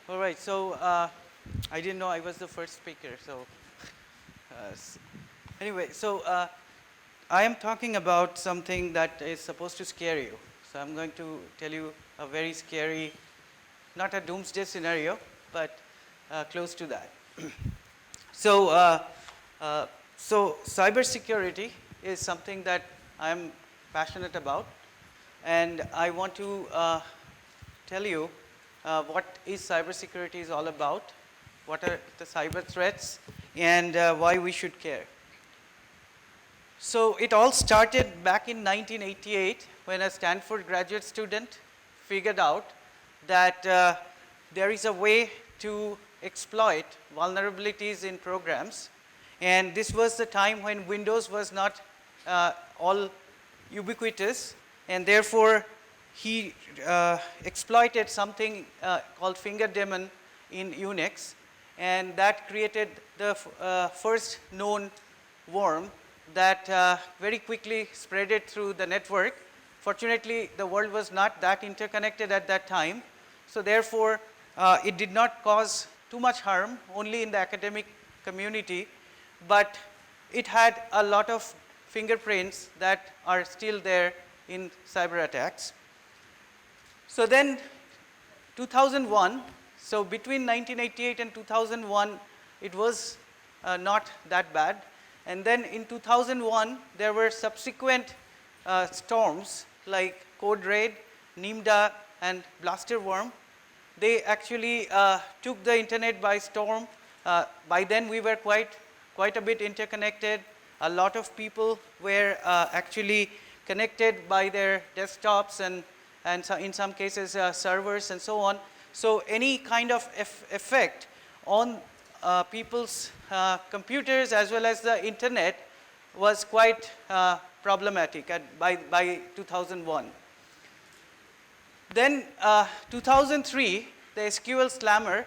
All right, so I didn't know I was the first speaker. So anyway, so I am talking about something that is supposed to scare you. So I'm going to tell you a very scary, not a doomsday scenario, but close to that. So, uh, so cybersecurity is something that I'm passionate about, and I want to tell you what is cybersecurity is all about, what are the cyber threats, and why we should care. So it all started back in 1988 when a Stanford graduate student figured out that there is a way to exploit vulnerabilities in programs. And this was the time when Windows was not all ubiquitous, and therefore he exploited something called finger daemon in Unix, and that created the first known worm that very quickly spread it through the network. Fortunately, the world was not that interconnected at that time, so therefore it did not cause too much harm, only in the academic community, but it had a lot of fingerprints that are still there in cyber attacks. So then 2001, so between 1988 and 2001, it was not that bad. And then in 2001, there were subsequent storms like Code Raid, Nimda, and Blasterworm. They actually took the internet by storm. By then, we were quite a bit interconnected. A lot of people were actually connected by their desktops and so in some cases servers and so on. So any kind of effect on people's computers as well as the internet was quite problematic by 2001. Then 2003, the SQL Slammer.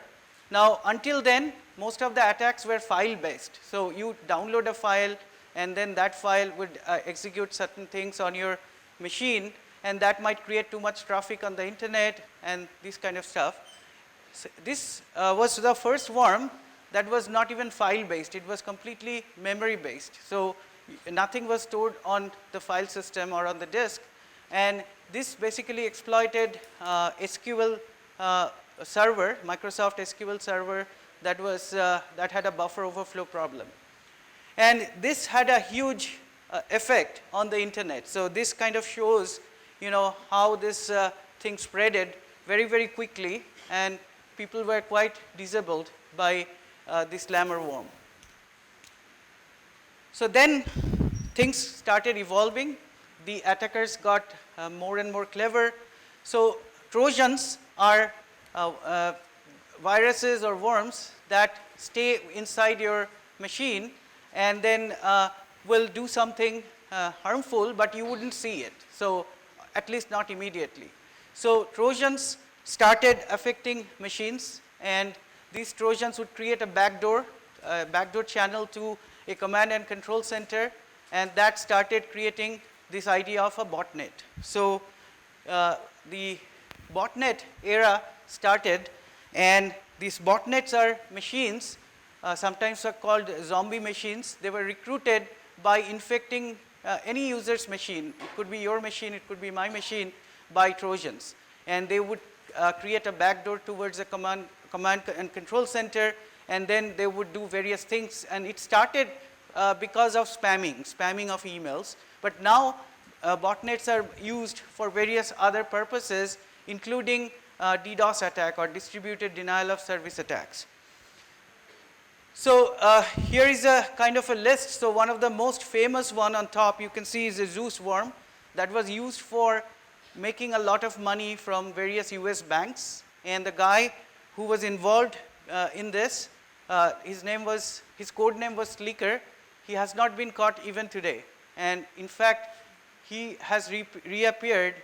Now until then, most of the attacks were file based. So you download a file and then that file would execute certain things on your machine, and that might create too much traffic on the internet and this kind of stuff. So this was the first worm that was not even file based, it was completely memory based. So nothing was stored on the file system or on the disk, and this basically exploited SQL server, Microsoft SQL server that had a buffer overflow problem. And this had a huge effect on the internet. So this kind of shows, how this thing spreaded very, very quickly, and people were quite disabled by this slammer worm. So then things started evolving. The attackers got more and more clever. So Trojans are viruses or worms that stay inside your machine and then will do something harmful, but you wouldn't see it. So at least not immediately. So Trojans started affecting machines, and these Trojans would create a backdoor channel to a command and control center, and that started creating this idea of a botnet. So the botnet era started, and these botnets are machines, sometimes are called zombie machines. They were recruited by infecting any user's machine. It could be your machine, it could be my machine, by Trojans. And they would create a backdoor towards a command and control center, and then they would do various things. And it started because of spamming of emails. But now botnets are used for various other purposes, including DDoS attack or distributed denial of service attacks. So here is a kind of a list. So one of the most famous one on top you can see is a Zeus worm that was used for making a lot of money from various US banks. And the guy who was involved in this, his code name was Sleeker. He has not been caught even today. And in fact, he has reappeared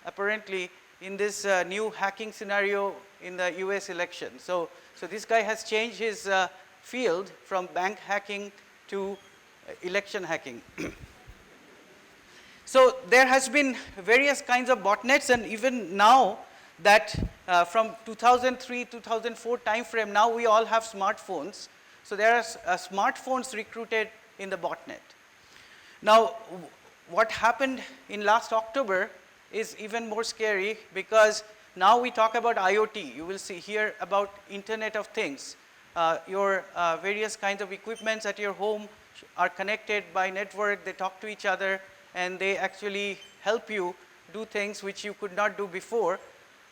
apparently in this new hacking scenario in the US election. So this guy has changed his field from bank hacking to election hacking. So there has been various kinds of botnets, and even now that from 2003, 2004 time frame, now we all have smartphones. So there are smartphones recruited in the botnet. Now, what happened in last October is even more scary, because now we talk about IoT. You will hear about Internet of Things. Your various kinds of equipments at your home are connected by network, they talk to each other, and they actually help you do things which you could not do before.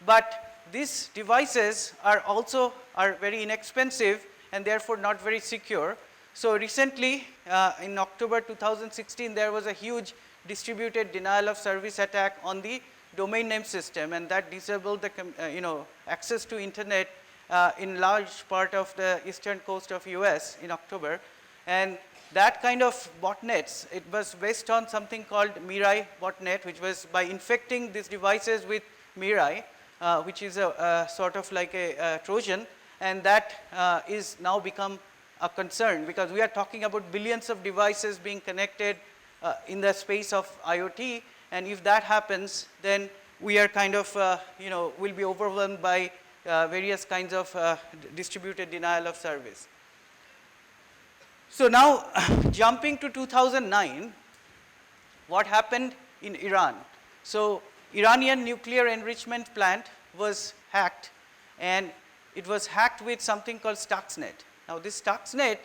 But these devices are also very inexpensive and therefore not very secure. So recently, in October 2016, there was a huge distributed denial of service attack on the domain name system, and that disabled the access to internet in large part of the eastern coast of US in October. And that kind of botnets, it was based on something called Mirai botnet, which was by infecting these devices with Mirai, which is a sort of like a Trojan, and that is now become a concern, because we are talking about billions of devices being connected in the space of IoT, and if that happens, then we are kind of, will be overwhelmed by various kinds of distributed denial of service. So now, jumping to 2009, what happened in Iran? So Iranian nuclear enrichment plant was hacked, and it was hacked with something called Stuxnet. Now this Stuxnet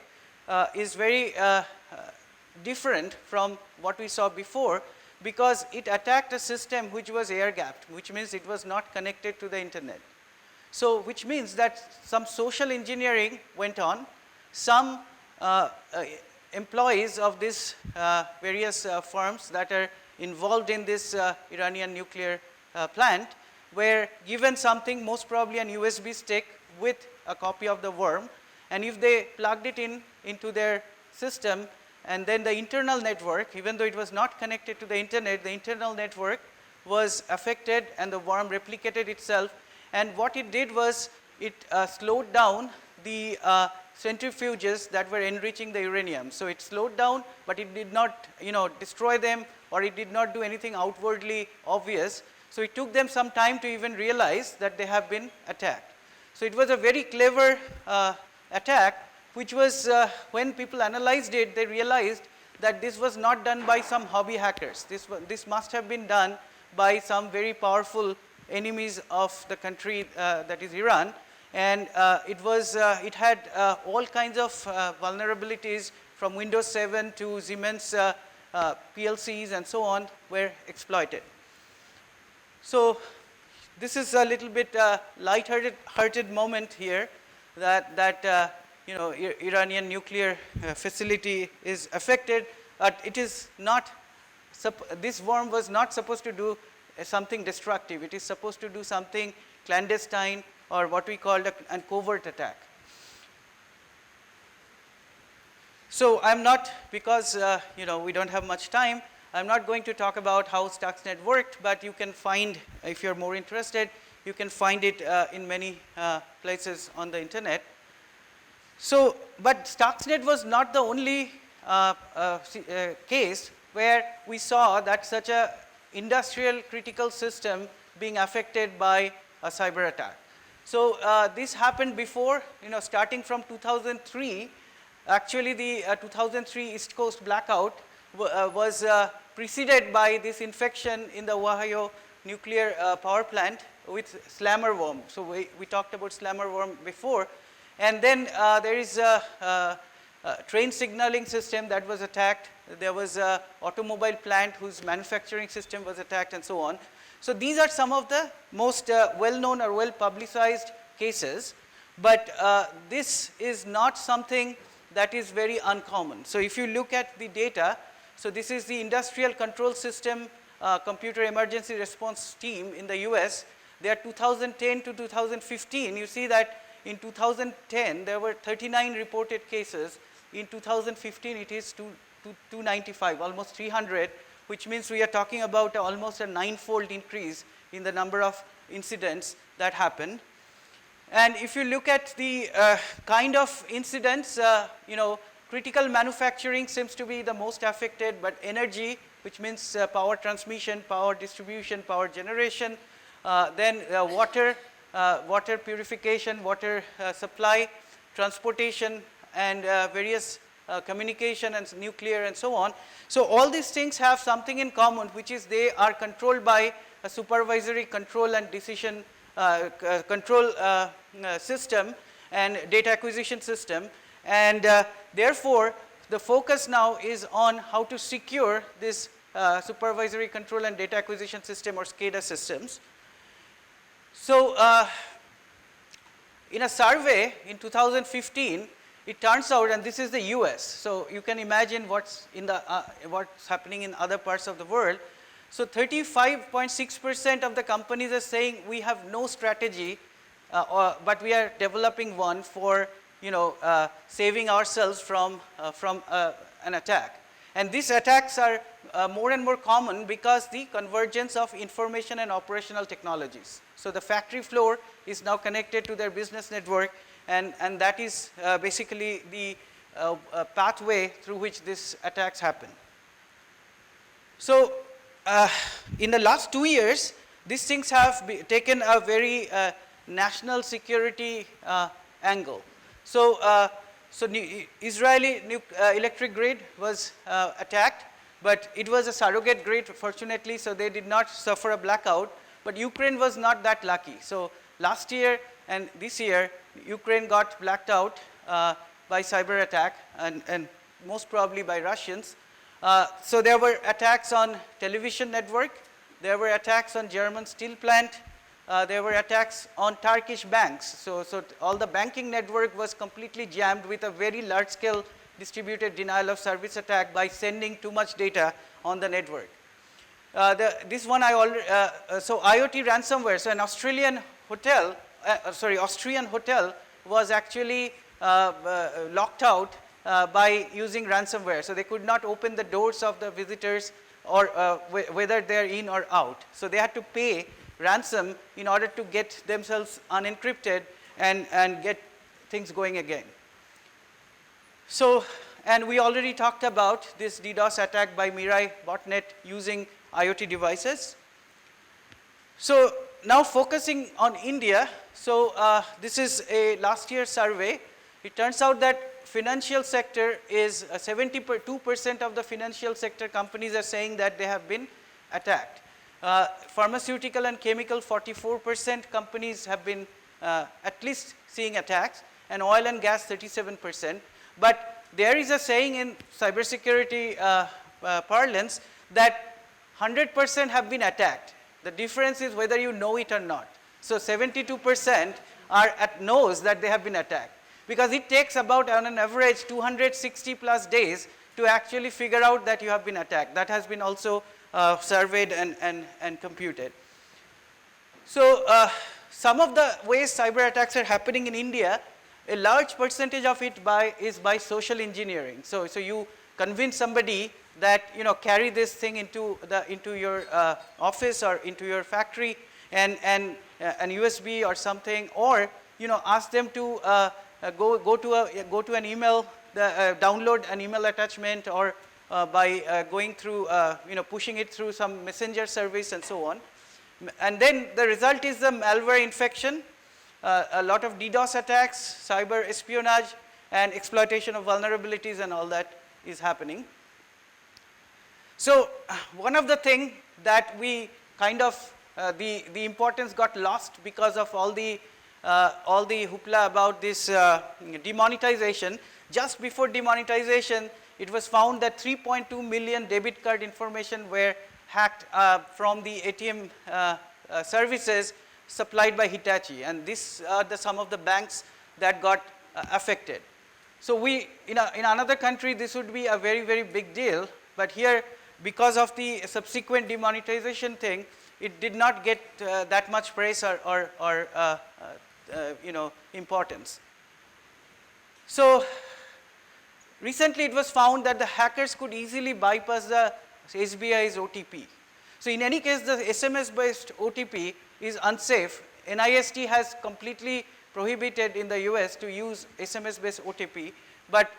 is very different from what we saw before, because it attacked a system which was air-gapped, which means it was not connected to the internet. So which means that some social engineering went on. Some employees of these various firms that are involved in this Iranian nuclear plant were given something, most probably an USB stick with a copy of the worm, and if they plugged it into their system, and then the internal network, even though it was not connected to the internet, the internal network was affected and the worm replicated itself. And what it did was it slowed down the centrifuges that were enriching the uranium. So it slowed down, but it did not destroy them, or it did not do anything outwardly obvious. So it took them some time to even realize that they have been attacked. So it was a very clever attack, which was, when people analyzed it, they realized that this was not done by some hobby hackers. This must have been done by some very powerful enemies of the country, that is Iran. And it had all kinds of vulnerabilities, from Windows 7 to Siemens PLCs and so on were exploited. So this is a little bit light-hearted moment here, that Iranian nuclear facility is affected, but it is not, this worm was not supposed to do something destructive. It is supposed to do something clandestine, or what we call a covert attack. So I'm not, because we don't have much time, I'm not going to talk about how Stuxnet worked, but you can find, if you're more interested, you can find it in many places on the internet. So, but Stuxnet was not the only case where we saw that such a industrial critical system being affected by a cyber attack. So this happened before, starting from 2003. Actually, the 2003 East Coast blackout was preceded by this infection in the Ohio nuclear power plant with Slammer worm. So we talked about Slammer worm before. And then there is a train signaling system that was attacked. There was an automobile plant whose manufacturing system was attacked, and so on. So these are some of the most well-known or well-publicized cases. But this is not something that is very uncommon. So if you look at the data, so this is the Industrial Control System Computer Emergency Response Team in the US. They are 2010 to 2015. You see that in 2010, there were 39 reported cases. In 2015, it is 295, almost 300, which means we are talking about almost a 9-fold increase in the number of incidents that happen. And if you look at the kind of incidents, critical manufacturing seems to be the most affected, but energy, which means power transmission, power distribution, power generation, then water purification, water supply, transportation, and various communication and nuclear and so on. So all these things have something in common, which is they are controlled by a supervisory control and decision control system and data acquisition system. And therefore, the focus now is on how to secure this supervisory control and data acquisition system, or SCADA systems. So in a survey in 2015, it turns out, and this is the US, so you can imagine what's happening in other parts of the world. So 35.6% of the companies are saying we have no strategy, but we are developing one for saving ourselves from an attack. And these attacks are more and more common because the convergence of information and operational technologies. So the factory floor is now connected to their business network, and that is basically the pathway through which these attacks happen. So in the last 2 years, these things have taken a very national security angle. So, Israeli electric grid was attacked, but it was a surrogate grid, fortunately, so they did not suffer a blackout. But Ukraine was not that lucky. So last year and this year, Ukraine got blacked out by cyber attack, and most probably by Russians. So there were attacks on television network, there were attacks on German steel plant, there were attacks on Turkish banks. So all the banking network was completely jammed with a very large scale distributed denial of service attack by sending too much data on the network. This one I already, so IoT ransomware, so an Austrian hotel was actually locked out by using ransomware. So they could not open the doors of the visitors, or whether they're in or out. So they had to pay ransom in order to get themselves unencrypted and get things going again. So, and we already talked about this DDoS attack by Mirai botnet using IoT devices. So now focusing on India, so this is a last year survey. It turns out that financial sector is 72% of the financial sector companies are saying that they have been attacked. Pharmaceutical and chemical, 44% companies have been at least seeing attacks, and oil and gas, 37%. But there is a saying in cybersecurity parlance that 100% have been attacked. The difference is whether you know it or not. So 72% knows that they have been attacked, because it takes about on an average 260 plus days to actually figure out that you have been attacked. That has been also surveyed and computed. So some of the ways cyber attacks are happening in India, a large percentage of it is by social engineering. So you convince somebody that carry this thing into your office or into your factory, and an USB or something, or ask them to go to an email, download an email attachment, or by going through pushing it through some messenger service and so on. And then the result is the malware infection, a lot of DDoS attacks, cyber espionage, and exploitation of vulnerabilities, and all that is happening. So one of the things that we kind of the importance got lost because of all the hoopla about this demonetization. Just before demonetization, it was found that 3.2 million debit card information were hacked from the ATM services supplied by Hitachi, and these are some of the banks that got affected. So in another country, this would be a very, very big deal, but here, because of the subsequent demonetization thing, it did not get that much praise or importance. So recently it was found that the hackers could easily bypass the SBI's OTP. So in any case, the SMS-based OTP is unsafe. NIST has completely prohibited in the US to use SMS-based OTP, but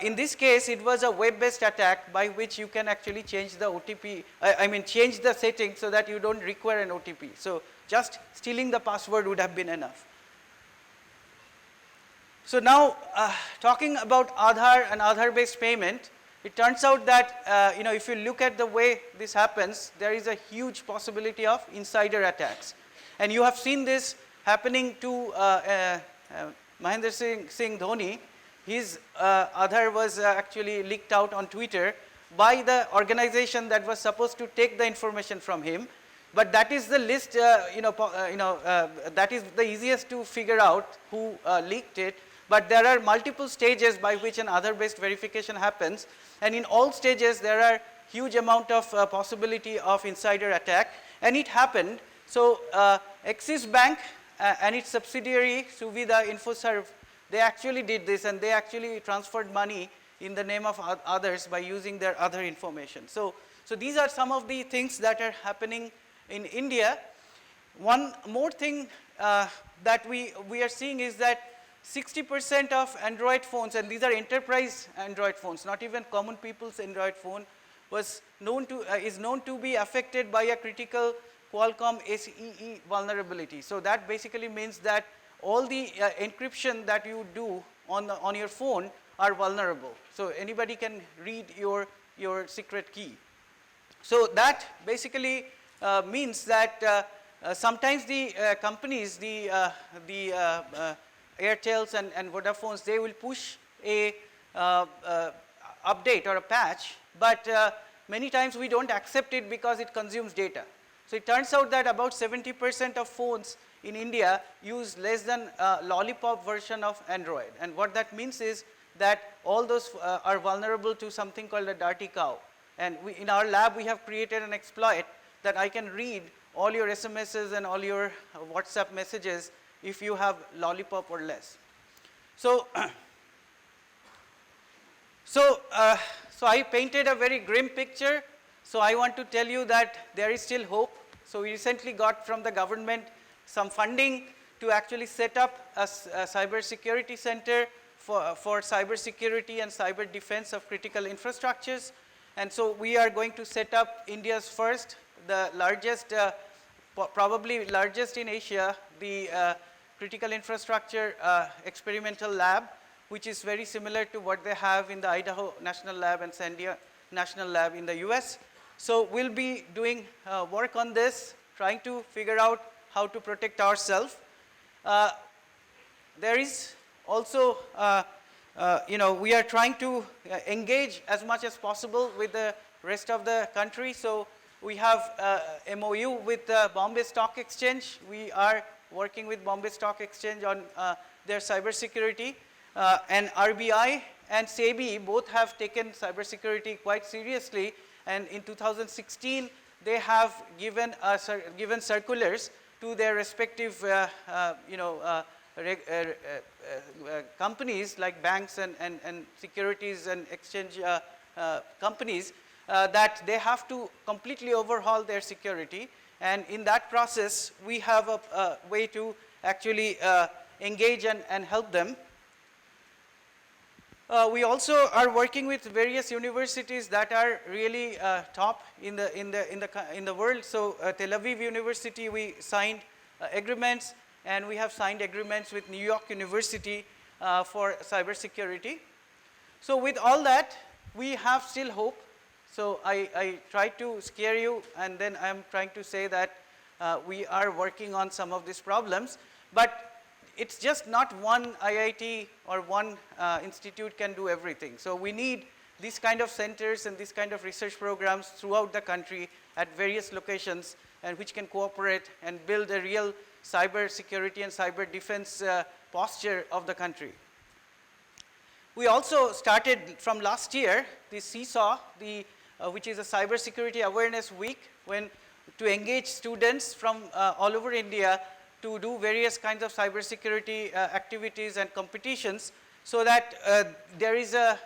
in this case, it was a web-based attack by which you can actually change the OTP, I mean change the setting so that you don't require an OTP. So just stealing the password would have been enough. So now talking about Aadhaar and Aadhaar-based payment, it turns out that if you look at the way this happens, there is a huge possibility of insider attacks. And you have seen this happening to Mahendra Singh Dhoni. His Aadhaar was actually leaked out on Twitter by the organization that was supposed to take the information from him. But that is the list, that is the easiest to figure out who leaked it. But there are multiple stages by which an Aadhaar-based verification happens. And in all stages, there are huge amount of possibility of insider attack. And it happened. So Axis Bank and its subsidiary, Suvidha InfoServe, they actually did this, and they actually transferred money in the name of others by using their other information. So these are some of the things that are happening in India. One more thing that we are seeing is that 60% of Android phones, and these are enterprise Android phones, not even common people's Android phone, is known to be affected by a critical Qualcomm SEE vulnerability. So that basically means that all the encryption that you do on your phone are vulnerable. So anybody can read your secret key. So that basically means that sometimes the companies, the Airtels and Vodafones, they will push a update or a patch, but many times we don't accept it because it consumes data. So it turns out that about 70% of phones in India use less than lollipop version of Android. And what that means is that all those are vulnerable to something called a dirty cow. And in our lab, we have created an exploit that I can read all your SMSs and all your WhatsApp messages if you have lollipop or less. So, so I painted a very grim picture. So I want to tell you that there is still hope. So we recently got from the government some funding to actually set up a cybersecurity center for cybersecurity and cyber defense of critical infrastructures. And so we are going to set up India's first, the largest, probably largest in Asia, the critical infrastructure experimental lab, which is very similar to what they have in the Idaho National Lab and Sandia National Lab in the US. So we'll be doing work on this, trying to figure out how to protect ourselves. There is also, we are trying to engage as much as possible with the rest of the country. So we have MOU with Bombay Stock Exchange. We are working with Bombay Stock Exchange on their cybersecurity. And RBI and SEBI both have taken cybersecurity quite seriously. And in 2016, they have given circulars to their respective companies like banks and securities and exchange companies that they have to completely overhaul their security. And in that process, we have a way to actually engage and help them. We also are working with various universities that are really top in the world. So Tel Aviv University, we signed agreements, and we have signed agreements with New York University for cybersecurity. So with all that, we have still hope. So I tried to scare you, and then I'm trying to say that we are working on some of these problems. But it's just not one IIT or one institute can do everything. So we need these kind of centers and these kind of research programs throughout the country at various locations, and which can cooperate and build a real cyber security and cyber defense posture of the country. We also started from last year the Seesaw, which is a cybersecurity awareness week, to engage students from all over India to do various kinds of cybersecurity activities and competitions, so that there is a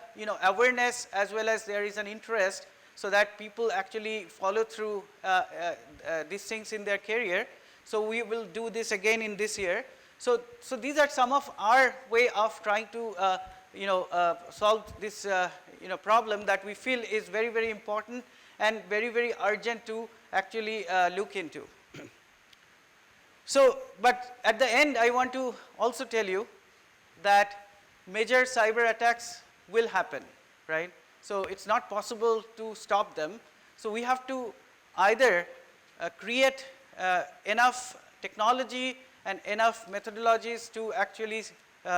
awareness as well as there is an interest, so that people actually follow through these things in their career. So we will do this again in this year. So these are some of our way of trying to solve this problem that we feel is very, very important and very, very urgent to actually look into. So, but at the end I want to also tell you that major cyber attacks will happen, right? So it's not possible to stop them. So we have to either create enough technology and enough methodologies to actually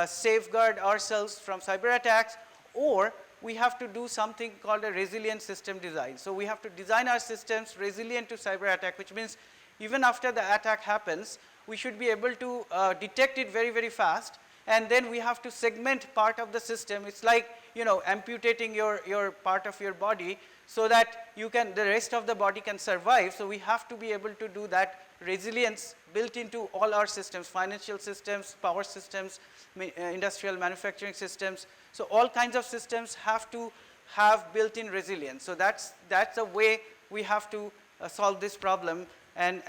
safeguard ourselves from cyber attacks, or we have to do something called a resilient system design. So we have to design our systems resilient to cyber attack, which means even after the attack happens, we should be able to detect it very, very fast, and then we have to segment part of the system. It's like, amputating your part of your body so that the rest of the body can survive. So we have to be able to do that resilience built into all our systems, financial systems, power systems, industrial manufacturing systems. So all kinds of systems have to have built-in resilience. So that's the way we have to solve this problem, and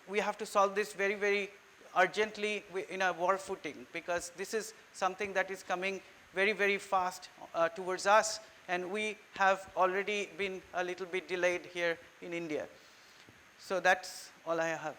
we have to solve this very, very urgently in a war footing, because this is something that is coming very, very fast towards us, and we have already been a little bit delayed here in India. So that's all I have.